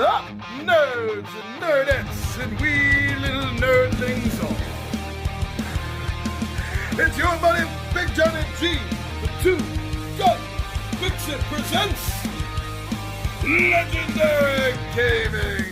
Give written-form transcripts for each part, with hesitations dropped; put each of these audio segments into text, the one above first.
up, nerds and nerdettes and wee little nerdlings all? It's your buddy Big Johnny G, the Two Gun Pixie presents Legendary Gaming.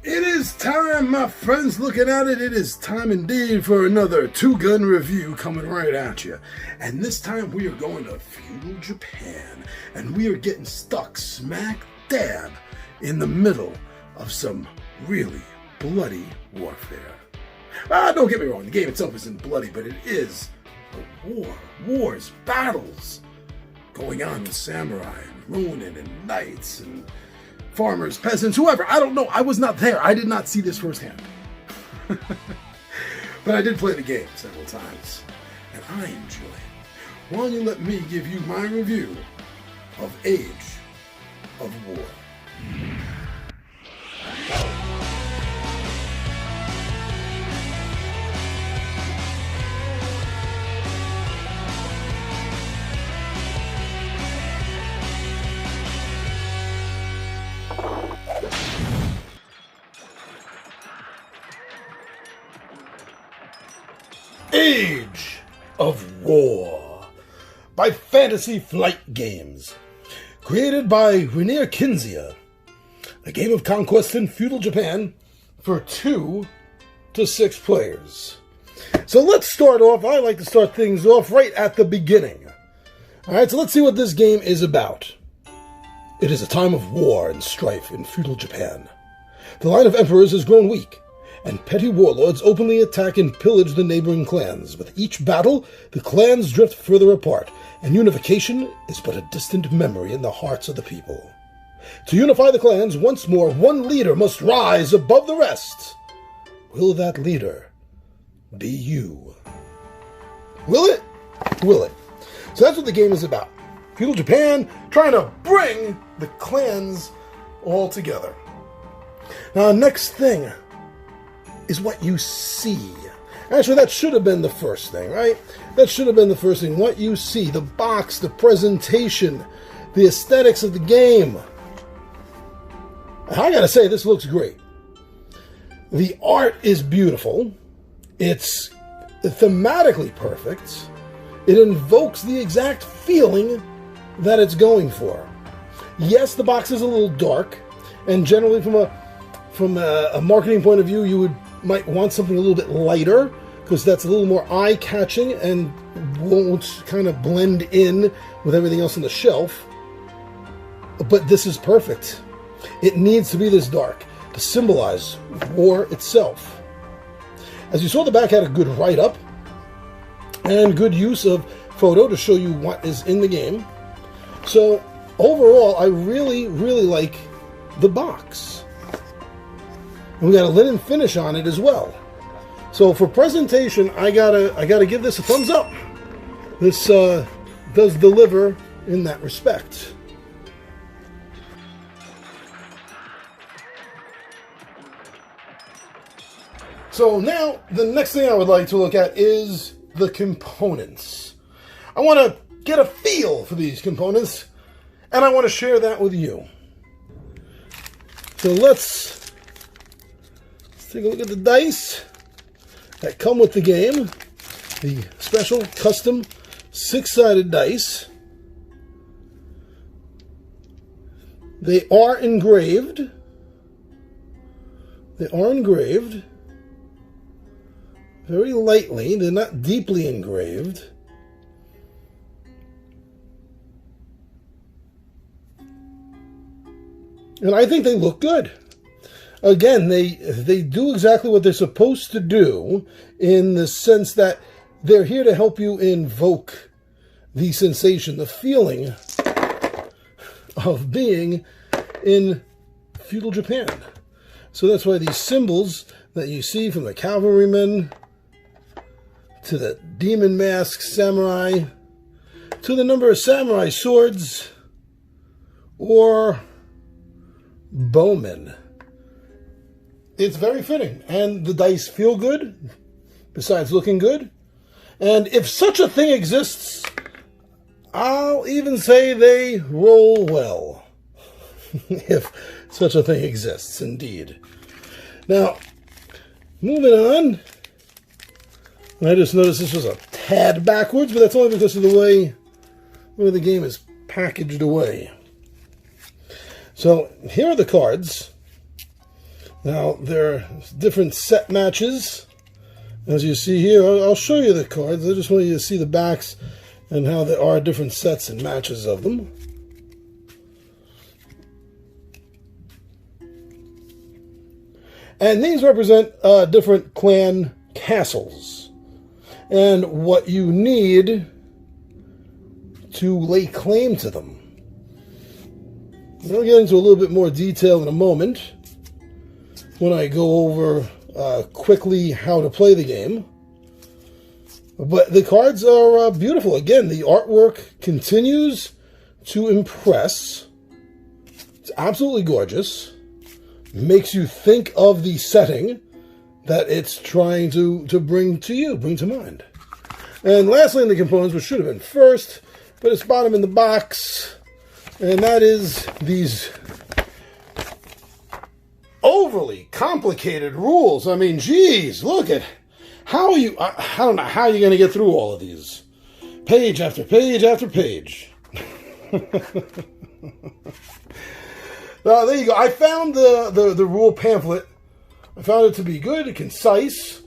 It is time, my friends, looking at it. It is time indeed for another two-gun review coming right at you. And this time we are going to feudal Japan. And we are getting stuck smack dab in the middle of some really bloody warfare. Don't get me wrong, the game itself isn't bloody, but it is a war. Wars, battles going on with samurai and ronin and knights and farmers, peasants, whoever. I don't know. I was not there. I did not see this firsthand. But I did play the game several times, and I enjoy it. Why don't you let me give you my review of Age of War. Age of War by Fantasy Flight Games, created by Rainier Kinzia, a game of conquest in feudal Japan for 2 to 6 players. So let's start off. I like to start things off right at the beginning. Alright, so let's see what this game is about. It is a time of war and strife in feudal Japan. The line of emperors has grown weak, and petty warlords openly attack and pillage the neighboring clans. With each battle, the clans drift further apart, and unification is but a distant memory in the hearts of the people. To unify the clans once more, one leader must rise above the rest. Will that leader be you? Will it? Will it? So that's what the game is about. Feudal Japan trying to bring the clans all together. Now, next thing is what you see. Actually, that should have been the first thing, right? That should have been the first thing. What you see, the box, the presentation, the aesthetics of the game. I gotta say, this looks great. The art is beautiful. It's thematically perfect. It invokes the exact feeling that it's going for. Yes, the box is a little dark, and generally from a marketing point of view, you might want something a little bit lighter, because that's a little more eye-catching and won't kind of blend in with everything else on the shelf. But this is perfect. It needs to be this dark to symbolize war itself. As you saw, the back had a good write-up and good use of photo to show you what is in the game. So overall, I really, really like the box. And we got a linen finish on it as well. So for presentation, I gotta give this a thumbs up. This does deliver in that respect. So now, the next thing I would like to look at is the components. I want to get a feel for these components, and I want to share that with you. So let's take a look at the dice that come with the game. The special custom 6-sided dice. They are engraved. They are engraved very lightly. They're not deeply engraved. And I think they look good. Again, they do exactly what they're supposed to do, in the sense that they're here to help you invoke the sensation, the feeling of being in feudal Japan. So that's why these symbols that you see, from the cavalrymen to the demon mask samurai to the number of samurai swords or bowmen, it's very fitting. And the dice feel good, besides looking good. And if such a thing exists, I'll even say they roll well. If such a thing exists, indeed. Now, moving on. I just noticed this was a tad backwards, but that's only because of the way the game is packaged away. So, here are the cards. Now, there are different set matches. As you see here, I'll show you the cards. I just want you to see the backs and how there are different sets and matches of them. And these represent different clan castles and what you need to lay claim to them. I'll get into a little bit more detail in a moment when I go over quickly how to play the game. But the cards are beautiful. Again, the artwork continues to impress. It's absolutely gorgeous. Makes you think of the setting that it's trying to bring to mind. And lastly, in the components, which should have been first, but it's bottom in the box, and that is these overly complicated rules. I mean, geez, look at how you, I don't know how you're going to get through all of these. Page after page after page. There you go. I found the rule pamphlet. I found it to be good, concise,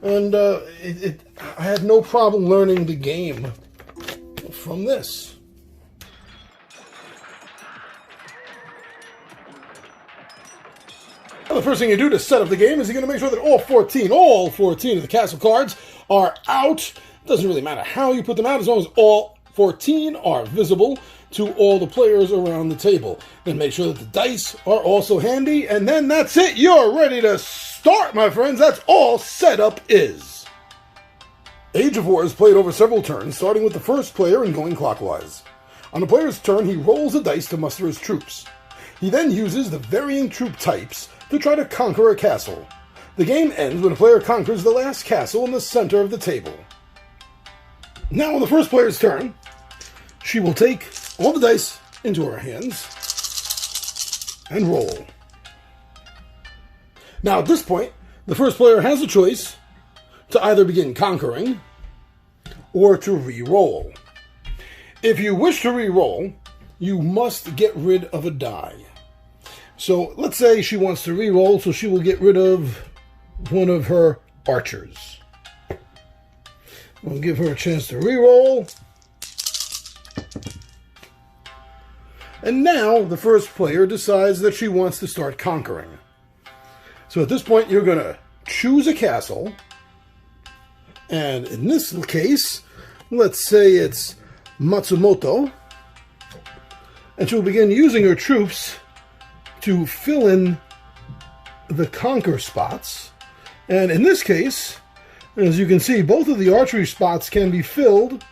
and I had no problem learning the game from this. Well, the first thing you do to set up the game is you're going to make sure that all 14 of the castle cards are out. It doesn't really matter how you put them out as long as all 14 are visible to all the players around the table. Then make sure that the dice are also handy, and then that's it. You're ready to start, my friends. That's all setup is. Age of War is played over several turns, starting with the first player and going clockwise. On the player's turn, he rolls a dice to muster his troops. He then uses the varying troop types to try to conquer a castle. The game ends when a player conquers the last castle in the center of the table. Now on the first player's turn, she will take all the dice into her hands and roll. Now at this point, the first player has a choice to either begin conquering or to re-roll. If you wish to re-roll, you must get rid of a die. So let's say she wants to re-roll, so she will get rid of one of her archers. We'll give her a chance to re-roll. And now the first player decides that she wants to start conquering. So at this point, you're going to choose a castle. And in this case, let's say it's Matsumoto. And she'll begin using her troops to fill in the conquer spots. And in this case, as you can see, both of the archery spots can be filled.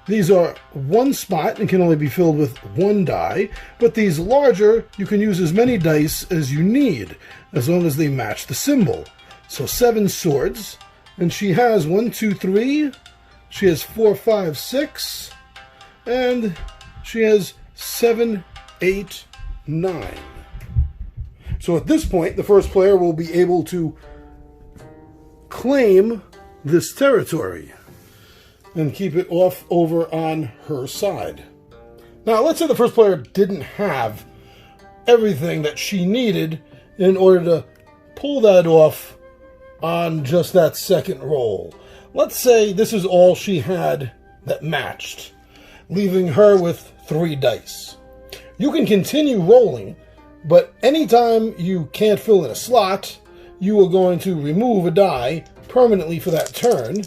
These are one spot and can only be filled with one die, but these larger, you can use as many dice as you need, as long as they match the symbol. So 7 swords, and she has 1, 2, 3, she has 4, 5, 6, and she has 7, 8, 9. So at this point, the first player will be able to claim this territory and keep it off over on her side. Now, let's say the first player didn't have everything that she needed in order to pull that off on just that second roll. Let's say this is all she had that matched, leaving her with 3 dice. You can continue rolling, but anytime you can't fill in a slot, you are going to remove a die permanently for that turn,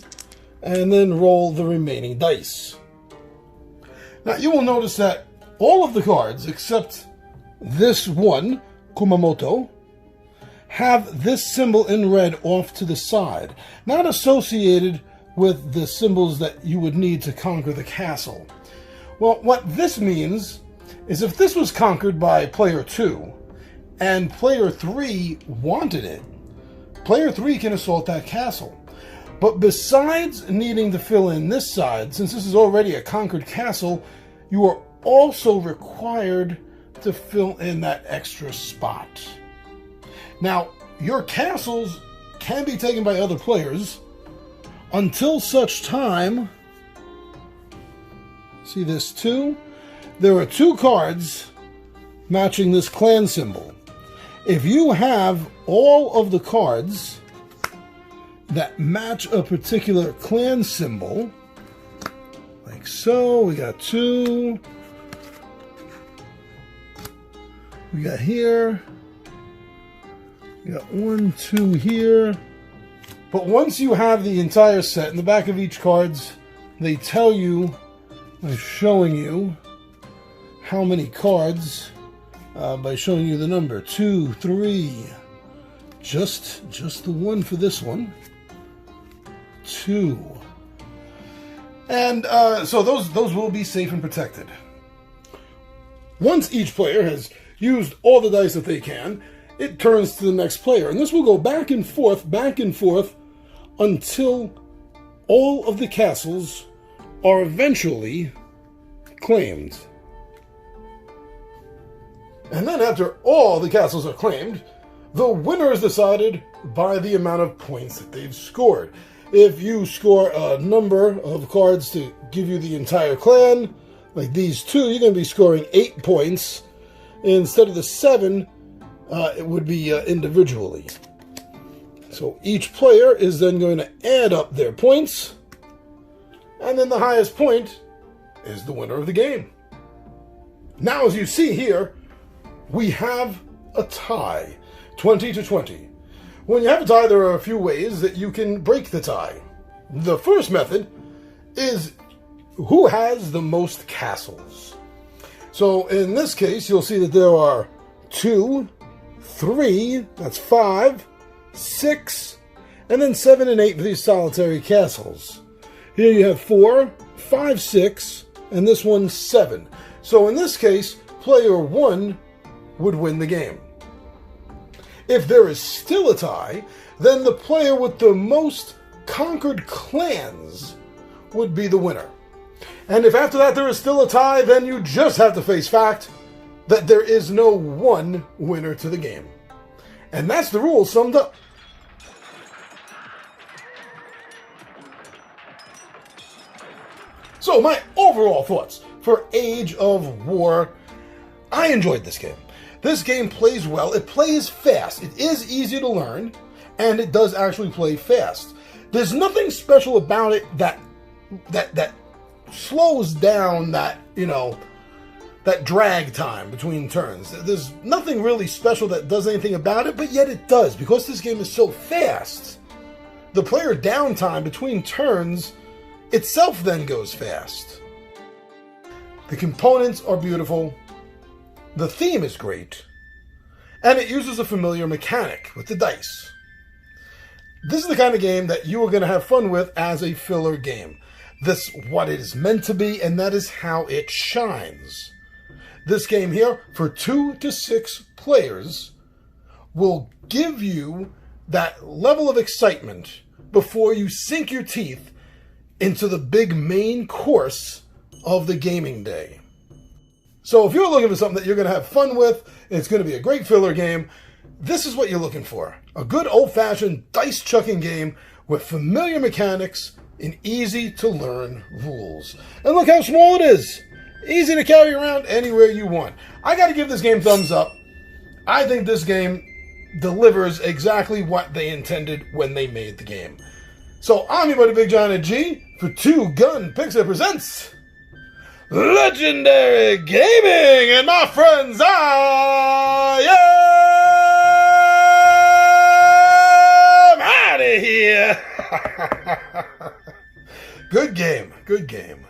and then roll the remaining dice. Now you will notice that all of the cards, except this one, Kumamoto, have this symbol in red off to the side, not associated with the symbols that you would need to conquer the castle. Well, what this means is if this was conquered by player 2, and player 3 wanted it, player 3 can assault that castle. But besides needing to fill in this side, since this is already a conquered castle, you are also required to fill in that extra spot. Now, your castles can be taken by other players until such time, see this 2? There are 2 cards matching this clan symbol. If you have all of the cards that match a particular clan symbol, like so, we got 2, we got here, we got 1, 2 here. But once you have the entire set, in the back of each cards, they tell you, by showing you how many cards, by showing you the number 2, 3, just the 1 for this one, 2, and so those will be safe and protected. Once each player has used all the dice that they can, it turns to the next player, and this will go back and forth until all of the castles are eventually claimed. And then after all the castles are claimed, the winner is decided by the amount of points that they've scored. If you score a number of cards to give you the entire clan, like these 2, you're going to be scoring 8 points. Instead of the 7, it would be individually. So each player is then going to add up their points, and then the highest point is the winner of the game. Now, as you see here, we have a tie, 20-20. When you have a tie, there are a few ways that you can break the tie. The first method is who has the most castles. So in this case, you'll see that there are 2, 3, that's 5, 6, and then 7 and 8 for these solitary castles. Here you have 4, 5, 6, and this one 7. So in this case, player 1 would win the game. If there is still a tie, then the player with the most conquered clans would be the winner. And if after that there is still a tie, then you just have to face fact that there is no one winner to the game. And that's the rule summed up. So my overall thoughts for Age of War, I enjoyed this game. This game plays well, it plays fast, it is easy to learn, and it does actually play fast. There's nothing special about it that slows down that, that drag time between turns. There's nothing really special that does anything about it, but yet it does. Because this game is so fast, the player downtime between turns itself then goes fast. The components are beautiful, the theme is great, and it uses a familiar mechanic with the dice. This is the kind of game that you are going to have fun with as a filler game. This is what it is meant to be, and that is how it shines. This game here, for 2 to 6 players, will give you that level of excitement before you sink your teeth into the big main course of the gaming day. So if you're looking for something that you're going to have fun with, it's going to be a great filler game, this is what you're looking for. A good old-fashioned dice-chucking game with familiar mechanics and easy-to-learn rules. And look how small it is. Easy to carry around anywhere you want. I got to give this game thumbs up. I think this game delivers exactly what they intended when they made the game. So I'm your buddy Big John and G for Two Gun Pixie presents Legendary Gaming, and my friends, I am out of here. Good game. Good game.